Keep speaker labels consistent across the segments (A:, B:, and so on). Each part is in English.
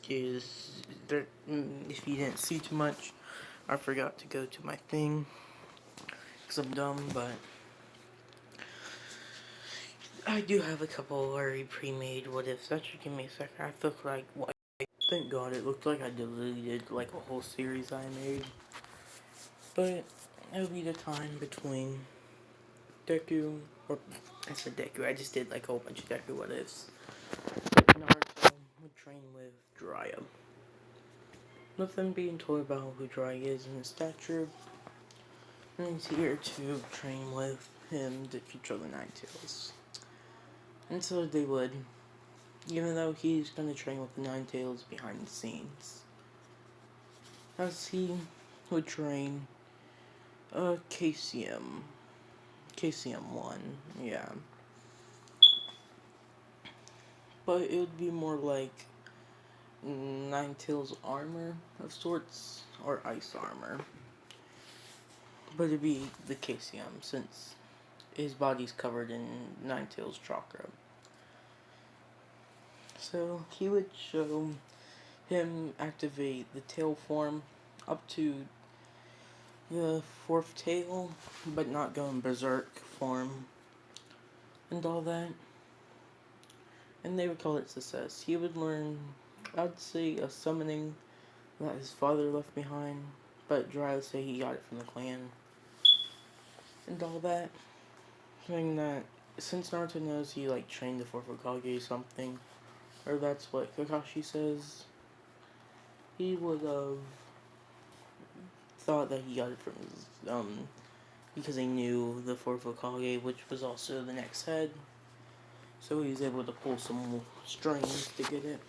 A: is there, if you didn't see too much, I forgot to go to my thing because I'm dumb, but I do have a couple already pre-made what ifs. Actually, give me a second. I look like what? Thank God, it looked like I deleted like a whole series I made, but it'll be the time between Deku, or I said Deku. I just did like a whole bunch of Deku what ifs. Naruto would train with Jiraiya. With them being told about who Jiraiya is and his stature, and he's here to train with him to control the Nine Tails. And so they would, even though he's gonna train with the Nine Tails behind the scenes. As he would train KCM. KCM1, yeah. But it would be more like Nine Tails armor of sorts, or ice armor. But it'd be the KCM since his body's covered in Nine Tails chakra. So he would show him activate the tail form up to the fourth tail, but not going berserk form and all that. And they would call it success. He would learn, I'd say, a summoning that his father left behind, but Jiraiya would say he got it from the clan and all that. Saying that since Naruto knows he like trained the fourth Hokage or something, or that's what Kakashi says, he would have thought that he got it from his, because he knew the fourth Hokage, which was also the next head. So he was able to pull some strings to get it.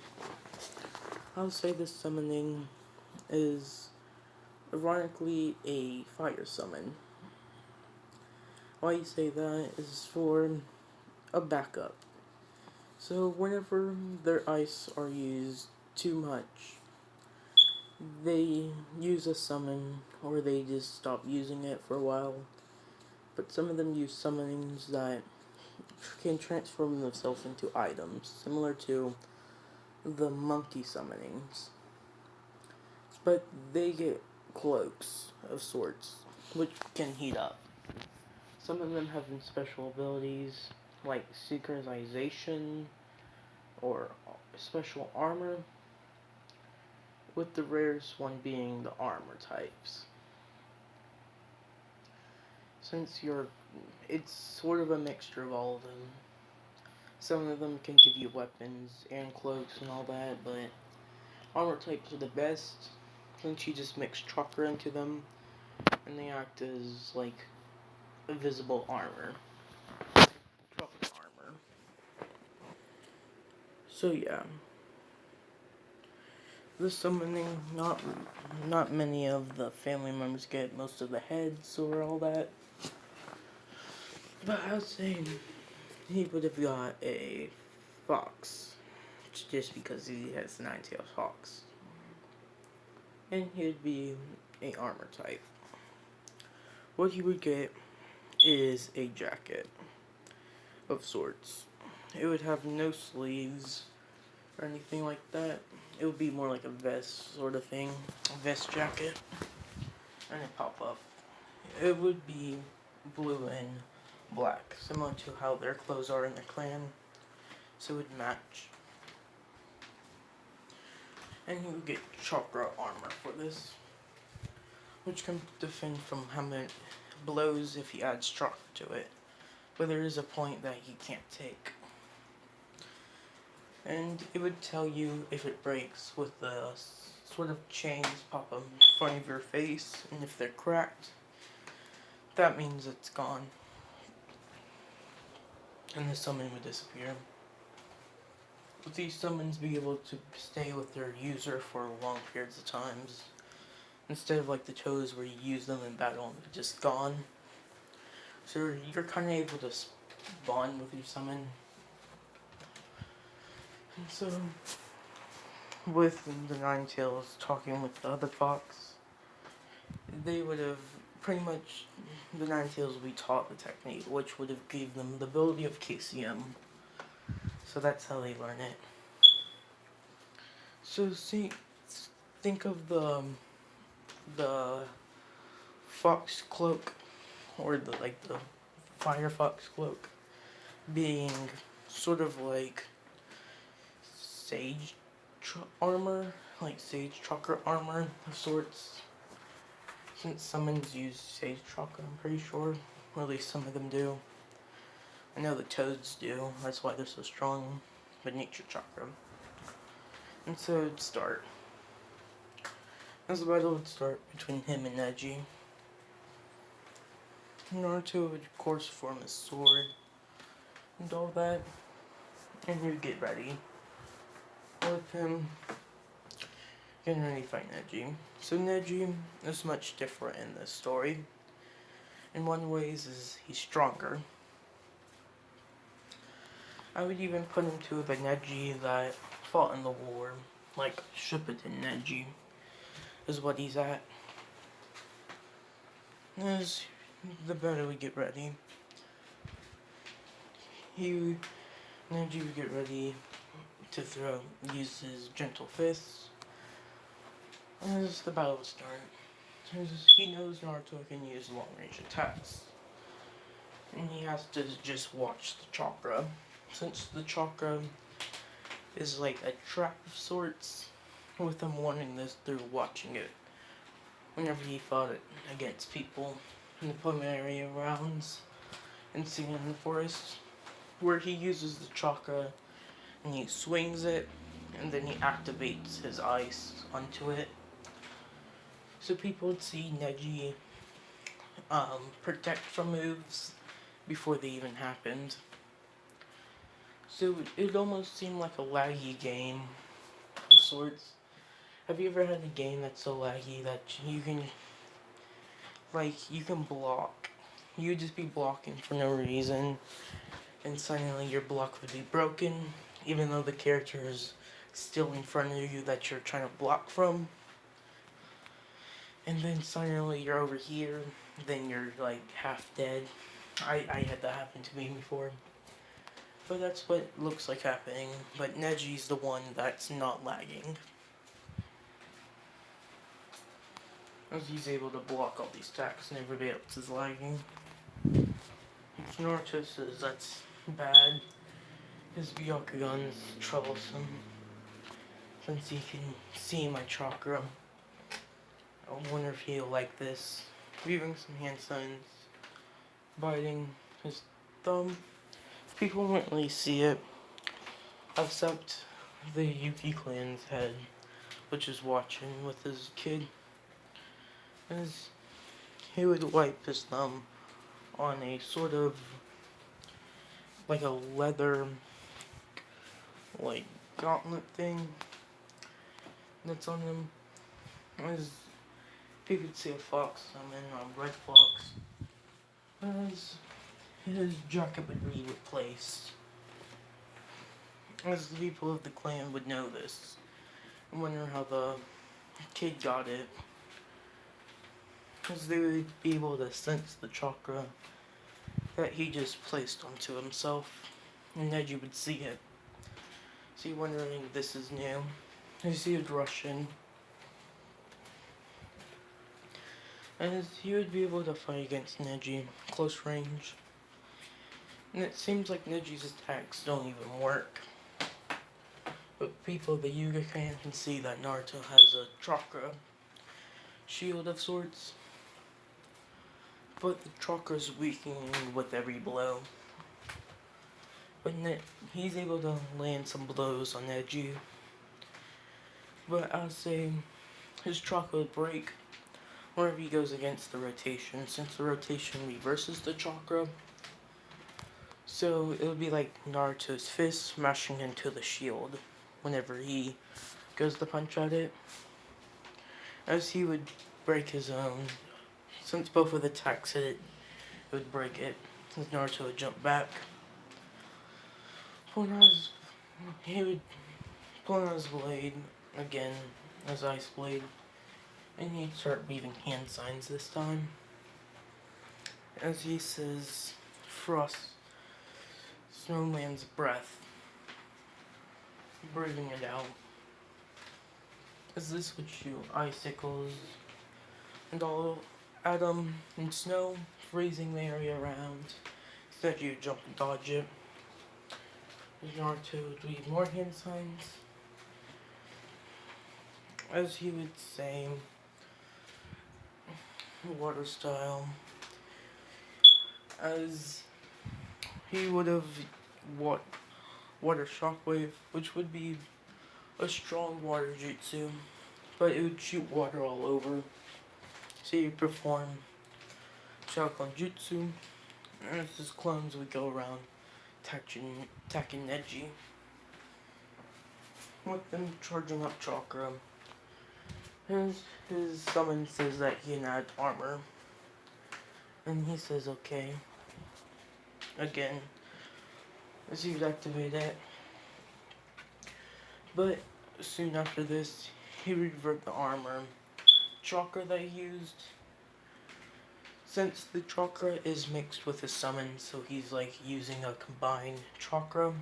A: I would say this summoning is ironically a fire summon. Why you say that is for a backup. So whenever their ice are used too much, they use a summon, or they just stop using it for a while. But some of them use summonings that can transform themselves into items, similar to the monkey summonings. But they get cloaks of sorts, which can heat up. Some of them have special abilities, like synchronization, or special armor, with the rarest one being the armor types. Since it's sort of a mixture of all of them. Some of them can give you weapons and cloaks and all that, but armor types are the best, since you just mix chakra into them, and they act as, like, invisible armor. Chakra armor. So yeah. The summoning, not many of the family members get most of the heads or all that. But I would say he would have got a fox, just because he has 9-tailed fox. And he'd be a armor type. What he would get is a jacket of sorts. It would have no sleeves or anything like that. It would be more like a vest sort of thing, a vest jacket, and it pop up. It would be blue and black, similar to how their clothes are in their clan, so it would match. And he would get chakra armor for this, which can defend from how many blows if he adds chakra to it, but there is a point that he can't take. And it would tell you if it breaks with the sort of chains pop up in front of your face, and if they're cracked, that means it's gone. And the summon would disappear. Would these summons be able to stay with their user for long periods of times, instead of like the toes where you use them in battle and they're just gone? So you're kind of able to bond with your summon. And so, with the Nine Tails talking with the other fox, they would have pretty much, the Nine Tails would be taught the technique, which would have given them the ability of KCM. So that's how they learn it. So So think of the fox cloak, or the firefox cloak, being sort of like sage armor, like sage chakra armor of sorts. Since summons use sage chakra, I'm pretty sure. Or at least some of them do. I know the toads do, that's why they're so strong. But nature chakra. And so it'd start. As the battle would start between him and Neji. Naruto would of course form his sword and all that. And he would get ready with him getting ready to fight Neji. So Neji is much different in this story. In one ways is he's stronger. I would even put him to the Neji that fought in the war, like Shippuden Neji is what he's at. As the battle would get ready, Neji would get ready to use his gentle fists as the battle would start. As he knows Naruto can use long range attacks, and he has to just watch the chakra. Since the chakra is like a trap of sorts, with him wanting this through watching it. Whenever he fought it against people in the preliminary rounds and singing in the forest, where he uses the chakra and he swings it, and then he activates his ice onto it. So people would see Neji protect from moves before they even happened. So it almost seemed like a laggy game of sorts. Have you ever had a game that's so laggy that you can block? You'd just be blocking for no reason, and suddenly your block would be broken, even though the character is still in front of you that you're trying to block from. And then suddenly you're over here, then you're like half dead. I had that happen to me before. But that's what looks like happening. But Neji's the one that's not lagging, as he's able to block all these attacks and everybody else is lagging. Naruto says that's bad. His Byakugan's troublesome, since he can see my chakra. I wonder if he'll like this. Leaving some hand signs, biting his thumb. People won't really see it, except the Yuki clan's head, which is watching with his kid, as he would wipe his thumb on a sort of like a leather like gauntlet thing that's on him. As people could see a fox summon, a red fox, as his jacket would be replaced. As the people of the clan would know this and wonder how the kid got it, because they would be able to sense the chakra that he just placed onto himself, and Neji would see it. So you're wondering if this is new. As he would rush in, as he would be able to fight against Neji close range. And it seems like Neji's attacks don't even work. But people of the Yuga clan can see that Naruto has a chakra shield of sorts. But the chakra's weakening with every blow. But he's able to land some blows on Neji. But I'll say his chakra would break whenever he goes against the rotation, since the rotation reverses the chakra. So it would be like Naruto's fist smashing into the shield whenever he goes to punch at it. As he would break his own, since both of the attacks hit it, it would break it. Since Naruto would jump back. He would pull out his blade again, his ice blade, and he'd start weaving hand signs this time. As he says, Frost, Snowman's breath, breathing it out. as this would shoot icicles and all at in snow, freezing the area around. Instead you jump and dodge it. Naruto would read more hand signs. As he would say, water style. As he would have water shockwave, which would be a strong water jutsu, but it would shoot water all over. So you perform Shaolin Jutsu, and as his clones would go around attacking Neji, with them charging up chakra. His summon says that he can add armor, and he says okay. Again, as he would activate it, but soon after this, he would revert the armor chakra that he used. Since the chakra is mixed with his summon, so he's like using a combined chakra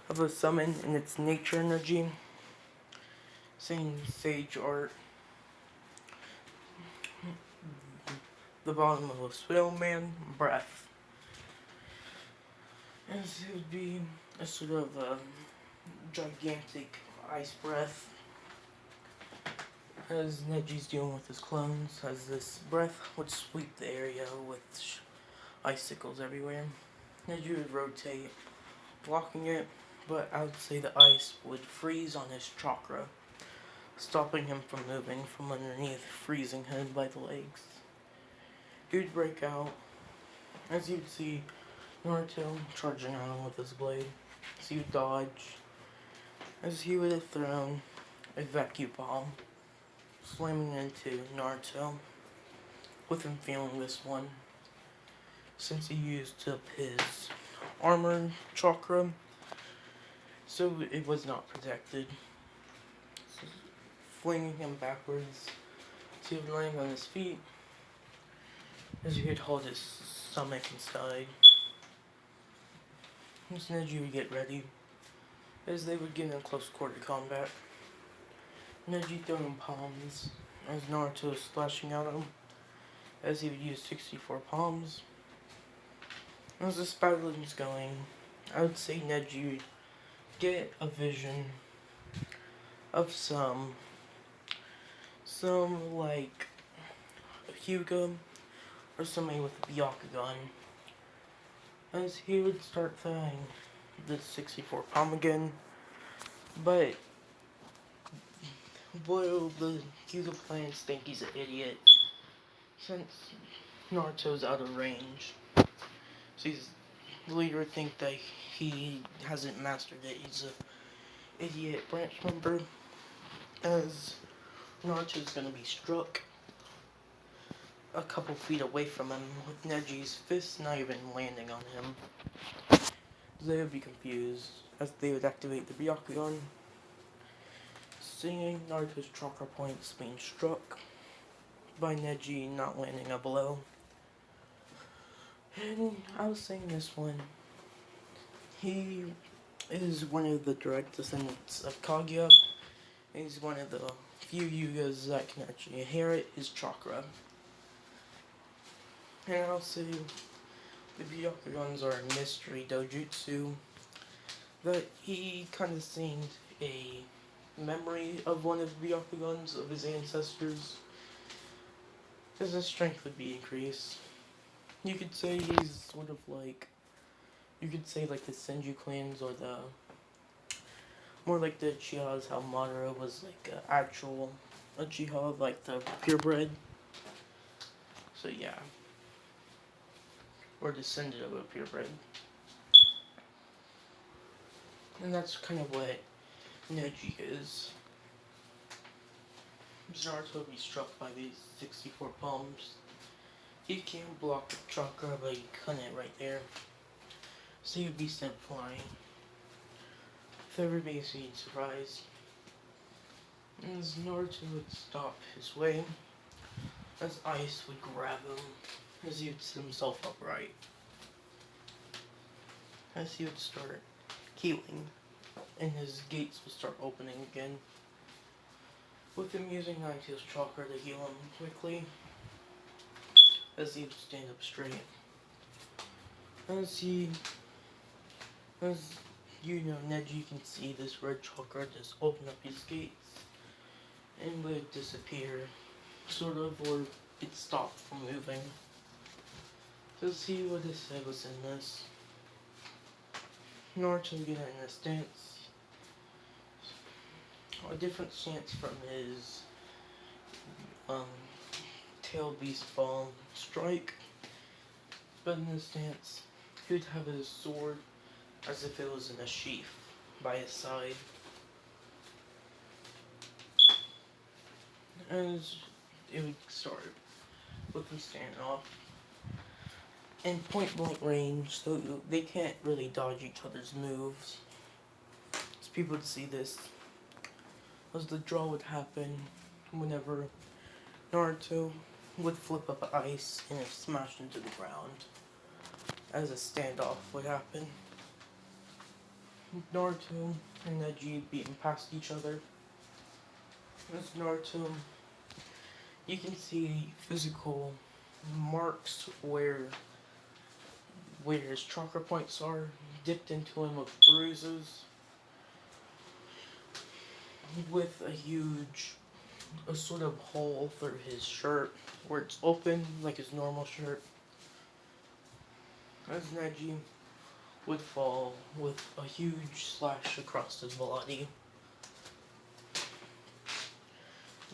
A: of a summon and its nature energy. Saying sage art. The bottom of a snowman breath. As it would be a sort of a gigantic ice breath. As Neji's dealing with his clones, as this breath would sweep the area with icicles everywhere. Neji would rotate, blocking it, but I would say the ice would freeze on his chakra, stopping him from moving from underneath, freezing him by the legs. He would break out, as you would see Naruto charging at him with his blade, as he would dodge, as he would have thrown a vacuum bomb, slamming into Naruto, with him feeling this one, since he used up his armor chakra, so it was not protected. So, flinging him backwards, so he would land on his feet, as he could hold his stomach inside. As Neji would get ready, as they would get in close quarter combat. Neji throwing palms, as Naruto was splashing out at him, as he would use 64 palms. As this battle is going, I would say Neji would get a vision of some like Hyuga or somebody with a Byakugan, as he would start throwing the 64 palm again, but will the Hyuga plans think he's an idiot, since Naruto's out of range? So the leader would think that he hasn't mastered it, he's a idiot branch member, as Naruto's gonna be struck a couple feet away from him, with Neji's fist not even landing on him. They would be confused, as they would activate the Byakugan, seeing Naruto's chakra points being struck by Neji not landing a blow. And I was saying this one, he is one of the direct descendants of Kaguya. He's one of the few Yugas that can actually inherit his chakra. And I'll say the Byakugans are a mystery dojutsu that he kind of seemed a memory of one of the Byakugans of his ancestors, because his strength would be increased. You could say he's sort of like, you could say like the Senju clans, or the more like the Uchihas, how Madara was like an actual Uchiha, like the purebred. So yeah, or descendant of a purebred. And that's kind of what Neji is. Naruto would be struck by these 64 palms. He can't block the chakra, but he couldn't right there. So he would be sent flying. With everybody being surprised. And as Naruto would stop his way, as ice would grab him, as he would sit himself upright. As he would start healing, and his gates would start opening again. with him using Ninetales chakra to heal him quickly, as he would stand up straight. As you know, Neji can see this red chakra just open up his gates and would disappear, sort of, or it stopped from moving. To see what his head was in this. Naruto get in a stance, a different stance from his tail beast ball strike, but in this stance, he would have his sword as if it was in a sheath by his side. As it would start with him standing off in point blank range, so they can't really dodge each other's moves. As people would see this, as the draw would happen whenever Naruto would flip up ice and it smash into the ground, as a standoff would happen. Naruto and Neji beating past each other. As Naruto, you can see physical marks where his chakra points are dipped into him with bruises, with a sort of hole through his shirt where it's open like his normal shirt. As Neji would fall with a huge slash across his body.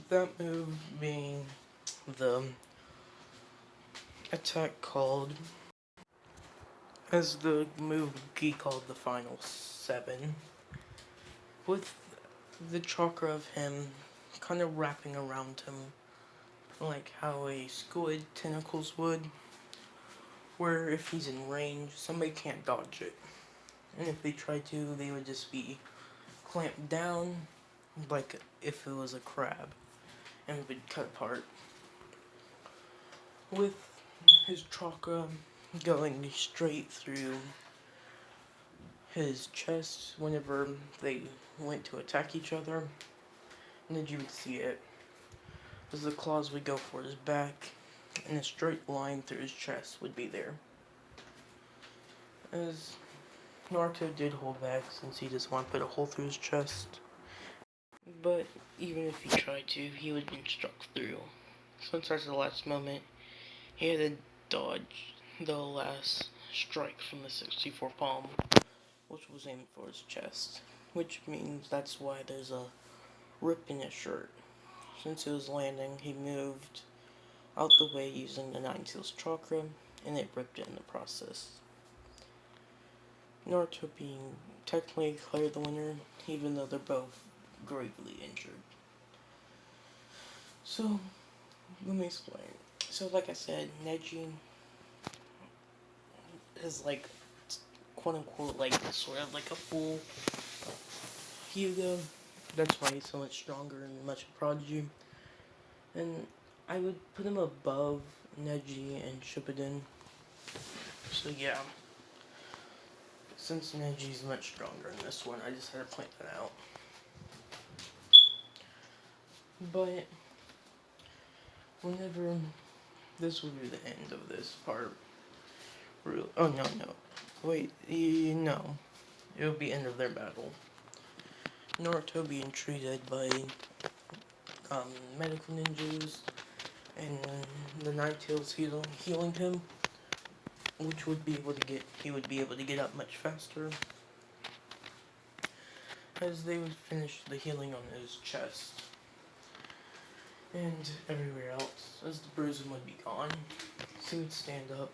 A: That move being the attack called, as the move he called the final 7, with the chakra of him kind of wrapping around him like how a squid tentacles would, where if he's in range, somebody can't dodge it, and if they try to, they would just be clamped down like if it was a crab and would cut apart. With his chakra going straight through his chest whenever they went to attack each other, and then you would see it, as the claws would go for his back, and a straight line through his chest would be there. As Naruto did hold back since he just wanted to put a hole through his chest, but even if he tried to, he would have been struck through. Since at the last moment, he had to dodge the last strike from the 64 palm, which was aimed for his chest, which means that's why there's a rip in his shirt. Since it was landing, he moved out the way using the Ninetales chakra, and it ripped it in the process. Naruto being technically declared the winner, even though they're both gravely injured. So, let me explain. So, like I said, Neji is like, quote unquote, like, sort of like a full Hyuga. That's why he's so much stronger and much a prodigy. And I would put him above Neji and Shippuden. So, yeah. Since Neji's much stronger in this one, I just had to point that out. But whenever this will be the end of this part. Oh no. Wait, no. It will be end of their battle. Naruto being treated by medical ninjas, and the Ninetales healing him, which he would be able to get up much faster, as they would finish the healing on his chest and everywhere else, as the bruising would be gone. So he would stand up,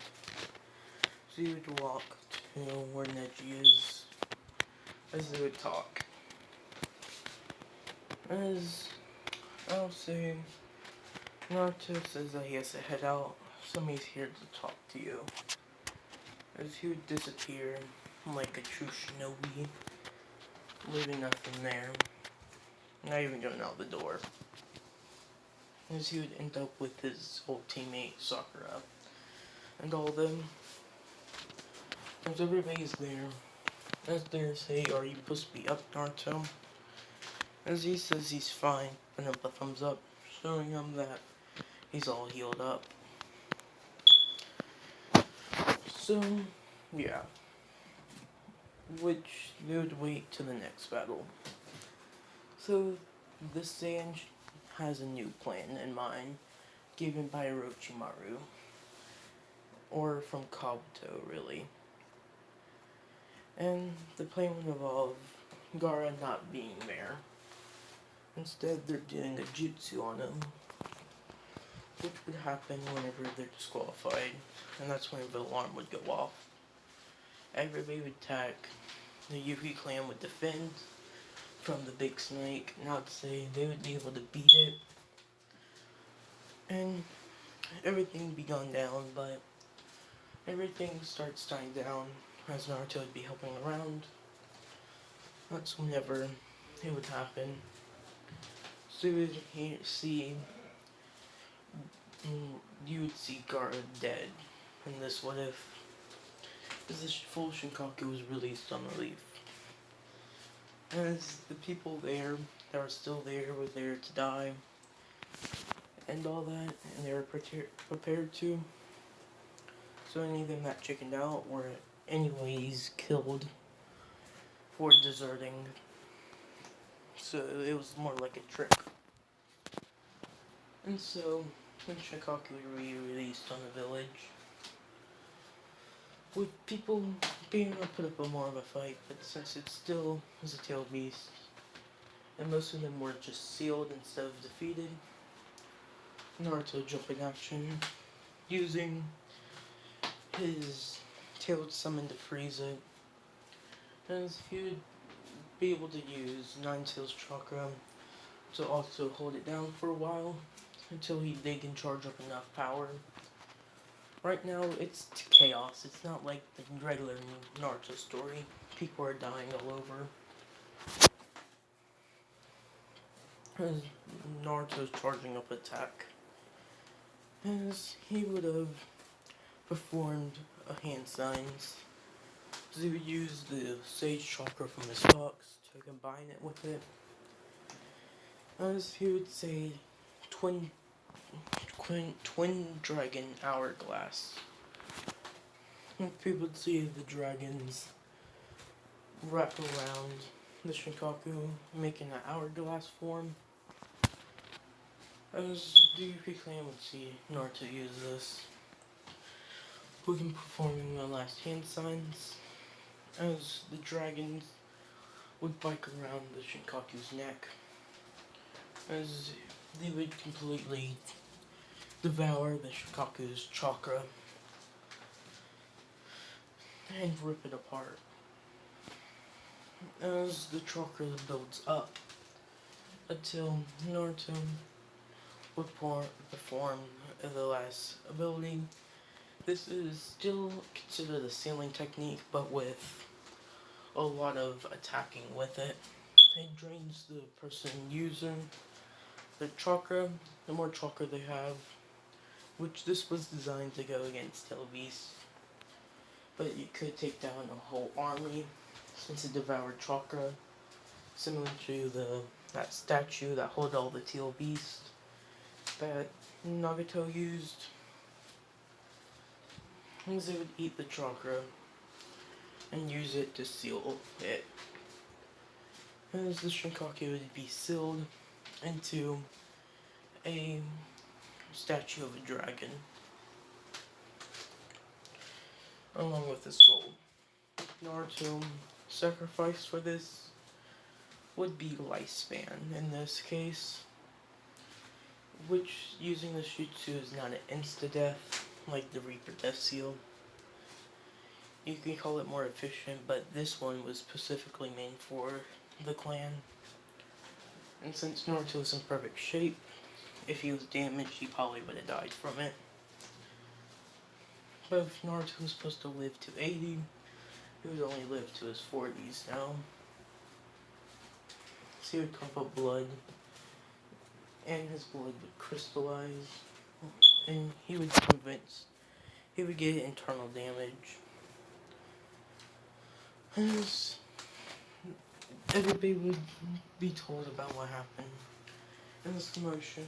A: so he would walk to where Neji is, as they would talk. As I'll say, Naruto says that he has to head out, somebody's here to talk to you. As he would disappear like a true shinobi, leaving nothing there, not even going out the door. As he would end up with his old teammate Sakura and all of them. As everybody's there, as they say, are you supposed to be up, Naruto? As he says he's fine, and up a thumbs up, showing him that he's all healed up. So, yeah. Which they would wait to the next battle. So, the Saiyan has a new plan in mind, given by Orochimaru. Or from Kabuto, really. And the plan would involve Gaara not being there. Instead, they're doing a jutsu on him, which would happen whenever they're disqualified, and that's when the alarm would go off. Everybody would attack, the Yuki clan would defend from the big snake, not to say they would be able to beat it, and everything would be gone down, but everything starts dying down as Naruto would be helping around. That's whenever it would happen. So you would see Gaara dead in this what if, because the full Shinkaku was released on the leaf. As the people there that were still there were there to die, and all that, and they were prepared to. So any of them that chickened out were anyways killed for deserting. So it was more like a trick. And so, when Shinkaku re-released on the village, with people being able to put up a more of a fight, but since it still was a tailed beast, and most of them were just sealed instead of defeated, Naruto jumped in action, using his tailed summon to freeze it, as he would be able to use Nine Tails Chakra to also hold it down for a while, until they can charge up enough power. Right now, it's chaos. It's not like the regular Naruto story. People are dying all over. As Naruto's charging up attack, as he would have performed a hand signs. So he would use the Sage Chakra from his box to combine it with it. As he would say, Twin Dragon Hourglass. And people would see the dragons wrap around the Shinkaku, making an hourglass form. As the Yuki clan would see Naruto use this, who can performing the last hand signs, as the dragons would bike around the Shinkaku's neck, as they would completely devour the Shinkaku's chakra and rip it apart. As the chakra builds up until Naruto would perform the last ability. This is still considered a sealing technique, but with a lot of attacking with it. It drains the person using the chakra. The more chakra they have, which this was designed to go against Tail Beast, but you could take down a whole army since it devoured chakra, similar to that statue that held all the Tail Beast that Nagato used. As they would eat the chakra and use it to seal it. As the Shinkaku would be sealed into a statue of a dragon, along with his soul. Naruto sacrifice for this would be lifespan in this case, which using the Jutsu is not an insta-death like the Reaper Death Seal. You can call it more efficient, but this one was specifically made for the clan. And since Naruto was in perfect shape, if he was damaged, he probably would have died from it. But if Naruto was supposed to live to 80, he would only live to his 40s now. So he would cough up blood, and his blood would crystallize, and he would get internal damage. As everybody would be told about what happened. In this commotion,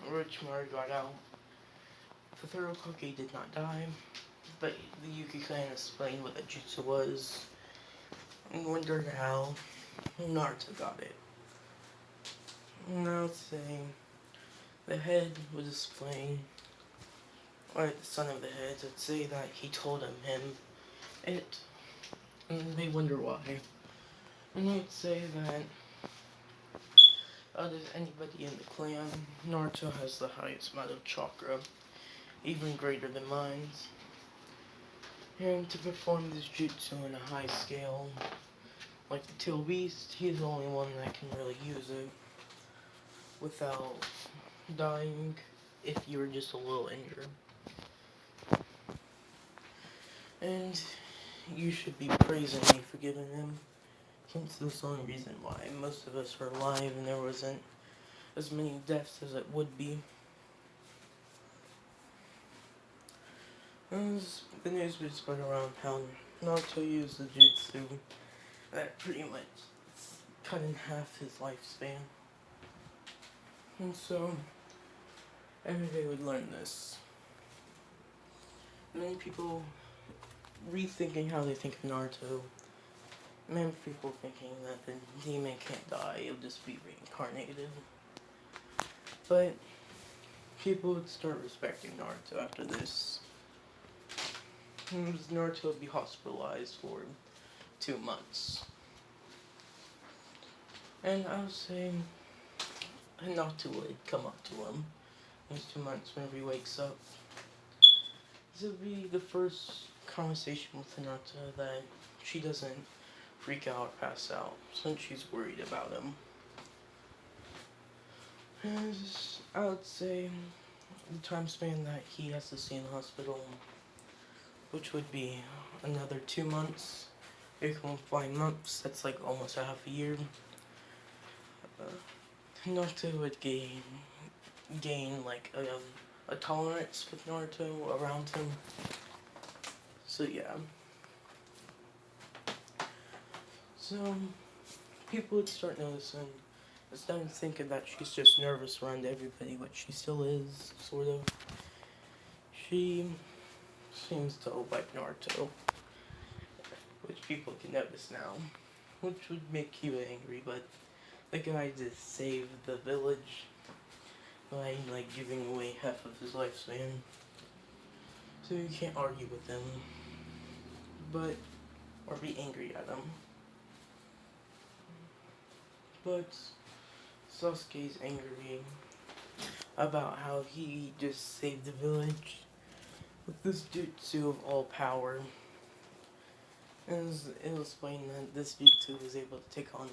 A: Orochimaru got out. The third Hokage did not die, but the Yuki clan explained what the jutsu was and wondered how Naruto got it. Now saying the head would explain, or the son of the head would say that he told him it, and they wonder why. And they'd say that out of anybody in the clan, Naruto has the highest amount of chakra, even greater than mine. And to perform this jutsu on a high scale, like the Tail Beast, he's the only one that can really use it without dying if you're just a little injured. And you should be praising me for giving him, since that's the only reason why most of us were alive and there wasn't as many deaths as it would be. And the news would spread around how Naruto used the jutsu that pretty much cut in half his lifespan. And so, everybody would learn this. Many people rethinking how they think of Naruto. Many people thinking that the demon can't die, it'll just be reincarnated. But people would start respecting Naruto after this. Naruto would be hospitalized for 2 months. And I was saying, Naruto would come up to him in these 2 months whenever he wakes up. This would be the first conversation with Naruto that she doesn't freak out or pass out, since she's worried about him. And I would say the time span that he has to stay in the hospital, which would be another 2 months. If you 5 months, that's like almost a half a year. Naruto would gain like a tolerance with Naruto around him. So yeah. So people would start noticing, instead of thinking that she's just nervous around everybody, which she still is, sort of. She seems to like Naruto, which people can notice now, which would make you angry, but the guy just saved the village by like giving away half of his lifespan, so you can't argue with him, or be angry at him. But Sasuke's angry about how he just saved the village with this jutsu of all power. And it'll explain that this jutsu was able to take on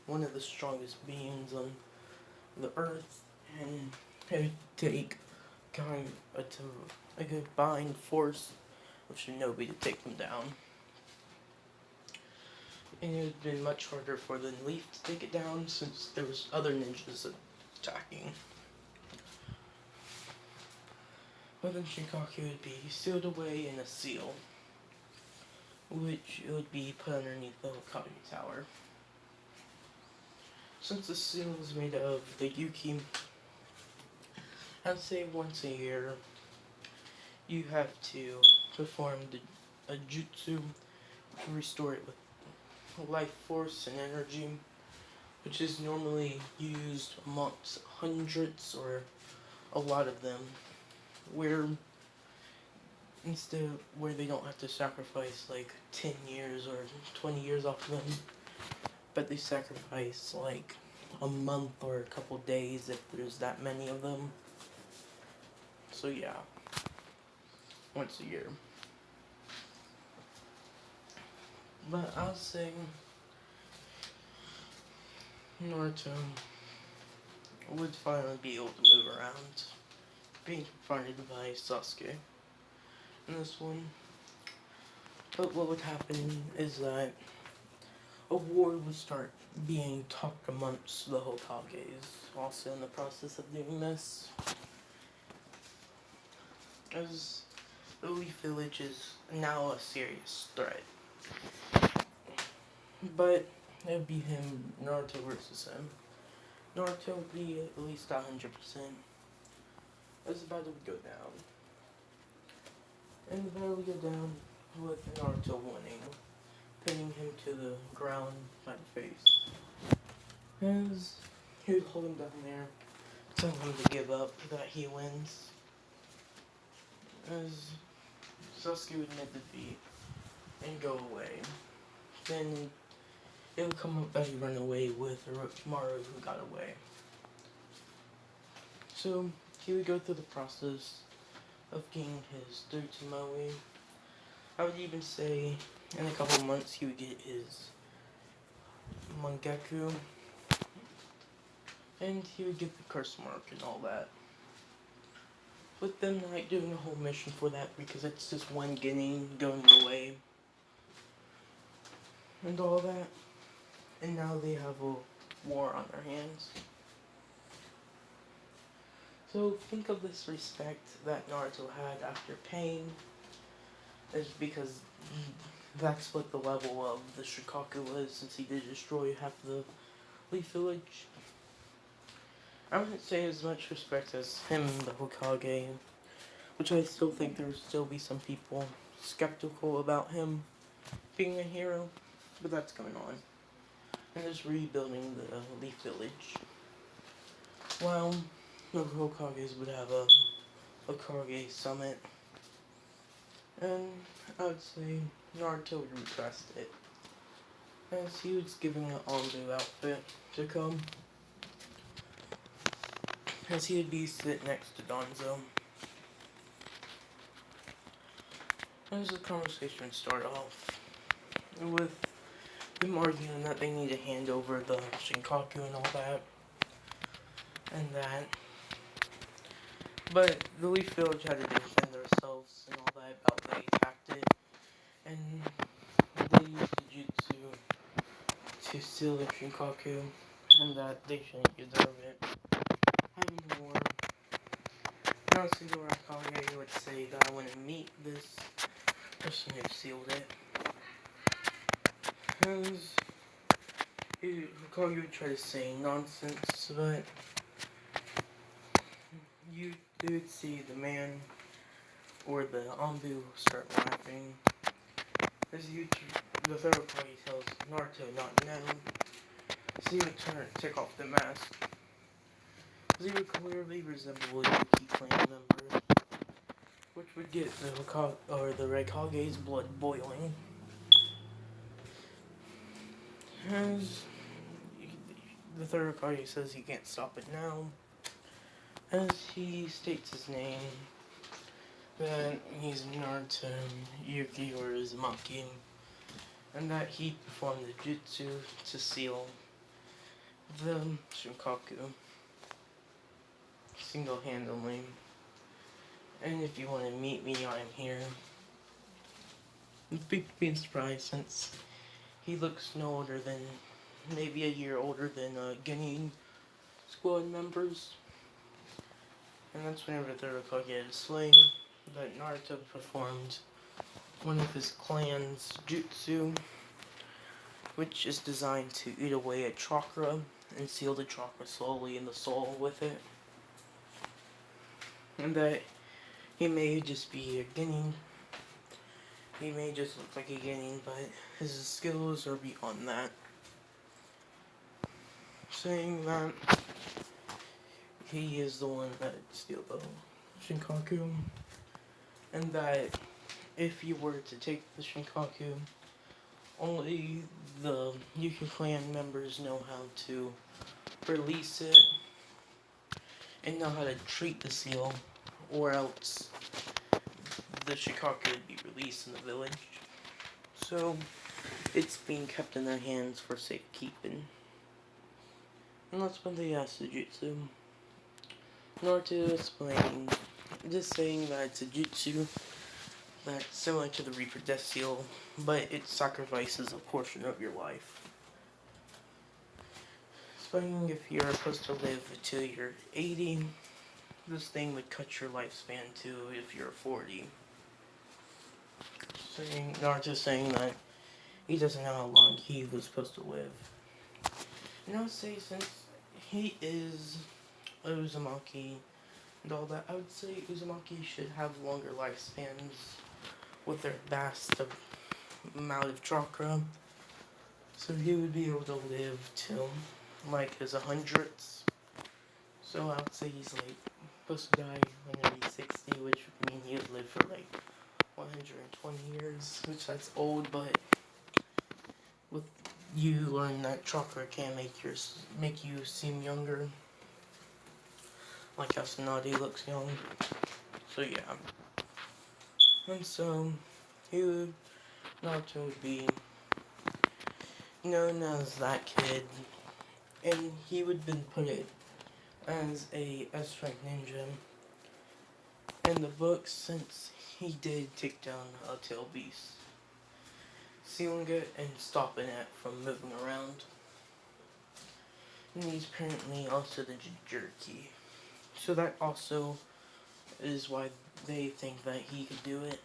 A: one of the strongest beings on the earth, and take kind of a combined force of shinobi to take them down. And it would have been much harder for the Leaf to take it down, since there was other ninjas attacking. But then Shinkaku would be sealed away in a seal, which would be put underneath the Hokage Tower. Since the seal is made of the Yuki, I'd say once a year you have to perform a jutsu to restore it with life force and energy, which is normally used amongst hundreds or a lot of them, where they don't have to sacrifice like 10 years or 20 years off of them, but they sacrifice like a month or a couple days if there's that many of them. So yeah, once a year. But I was saying Naruto would finally be able to move around, being confronted by Sasuke in this one. But what would happen is that a war would start being talked amongst the Hokages, also in the process of doing this, as the Leaf Village is now a serious threat. But it would be him, Naruto versus him. Naruto would be at least 100%. As the battle would go down. And the battle would go down with Naruto winning, pinning him to the ground by the face. As he would hold him down there, telling him to give up, that he wins. As Sasuke would admit defeat and go away. Then it would come up that he ran away with Orochimaru, who got away. So he would go through the process of getting his third Tomoe. I would even say in a couple of months he would get his Mangekyou. And he would get the curse mark and all that. With them not doing a whole mission for that because it's just one Genin going away. And all that. And now they have a war on their hands. So think of this respect that Naruto had after Pain. Is because that's what the level of the Shikaku was, since he did destroy half the Leaf Village. I wouldn't say as much respect as him, the Hokage, which I still think there would still be some people skeptical about him being a hero, but that's going on. And just rebuilding the Leaf Village. Well, the Hokages would have a Hokage summit, and I would say Naruto would request it, as he was giving an Anbu outfit to come, as he would be sit next to Danzo. As the conversation would start off with them arguing that they need to hand over the Shinkaku and all that, and that. But the Leaf Village had to defend themselves and all that about they attacked it, and they used the jutsu to steal the Shinkaku, and that they shouldn't deserve it. Having the war. Now Single Hokage would say that I want to meet this person who sealed it. Because Hokage would try to say nonsense, but you would see the man or the Anbu start laughing. As the third Hokage tells Naruto not now. So he would take off the mask. As he would clearly resemble a Yuki clan member, which would get the Red Kage's blood boiling. As the third Hokage says he can't stop it now, as he states his name, that he's Naruto Yuki or Uzumaki, and that he performed the jutsu to seal the Shinkaku single-handedly. And if you want to meet me, I'm here. Big being surprised, since he looks no older than, maybe a year older than Genin squad members. And that's whenever the Hokage is slain, that Naruto performed one of his clan's jutsu, which is designed to eat away at chakra and seal the chakra slowly in the soul with it. And that he may just be a Genin. He may just look like a Genin, but his skills are beyond that. Saying that he is the one that steal the Shinkaku, and that if you were to take the Shinkaku, only the Yuki clan members know how to release it and know how to treat the seal, or else the Shinkaku would be released in the village. So it's being kept in their hands for safekeeping. And that's when they asked the jutsu. Naruto explained, just saying that it's a jutsu that's similar to the Reaper Death Seal, but it sacrifices a portion of your life. Explaining if you're supposed to live until you're 80, this thing would cut your lifespan to if you're 40. Naruto saying that he doesn't know how long he was supposed to live. And I would say since he is Uzumaki and all that, I would say Uzumaki should have longer lifespans with their vast amount of chakra. So he would be able to live till like his hundreds. So I would say he's like supposed to die when he's 60, which would mean he would live for like 120 years, which that's old, but with you learning that chakra can make you seem younger. Like how Tsunade looks young. So yeah. And so Naruto would be known as that kid, and he would have been put as a S-rank ninja in the books since he did take down a tail beast, sealing it and stopping it from moving around. And he's apparently also the Jinchuriki. So that also is why they think that he could do it.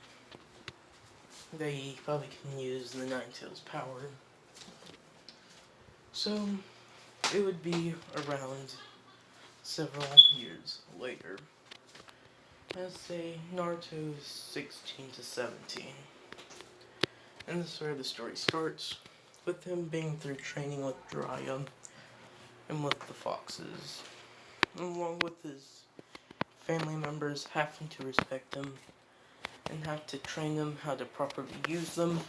A: They probably can use the Nine Tails power. So it would be around several years later. Let's say Naruto is 16 to 17. And this is where the story starts, with him being through training with Jiraiya and with the foxes, along with his family members having to respect him and have to train him how to properly use them.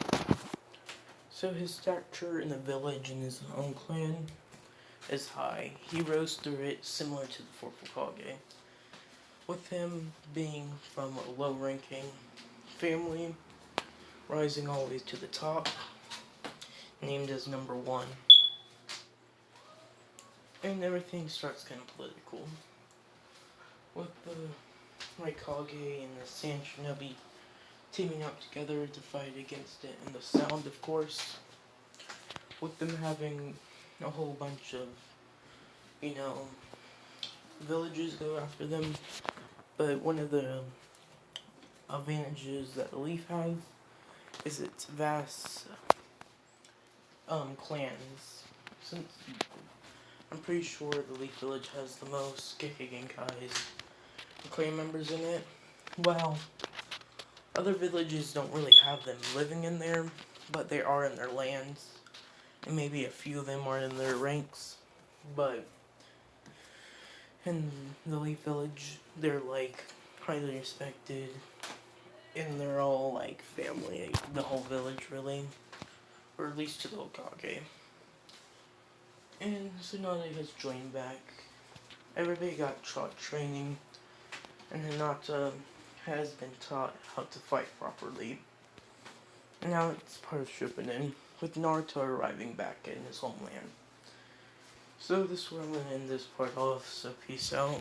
A: So his stature in the village and his own clan is high. He rose through it similar to the fourth Hokage, with him being from a low-ranking family, rising all the way to the top, named as number 1. And everything starts kind of political, with the Raikage and the Sand Shinobi teaming up together to fight against it, and the Sound, of course, with them having a whole bunch of, villages go after them. But one of the advantages that the Leaf has is its vast clans. Since I'm pretty sure the Leaf Village has the most Gekkei Genkais and clan members in it. Well, other villages don't really have them living in there, but they are in their lands, and maybe a few of them are in their ranks. But in the Leaf Village, they're like highly respected, and they're all like family, the whole village really, or at least to the Hokage. And Tsunade has joined back. Everybody got taught training, and Hinata has been taught how to fight properly. And now it's part of Shippuden, with Naruto arriving back in his homeland. So this is where I'm going to end this part off, so peace out.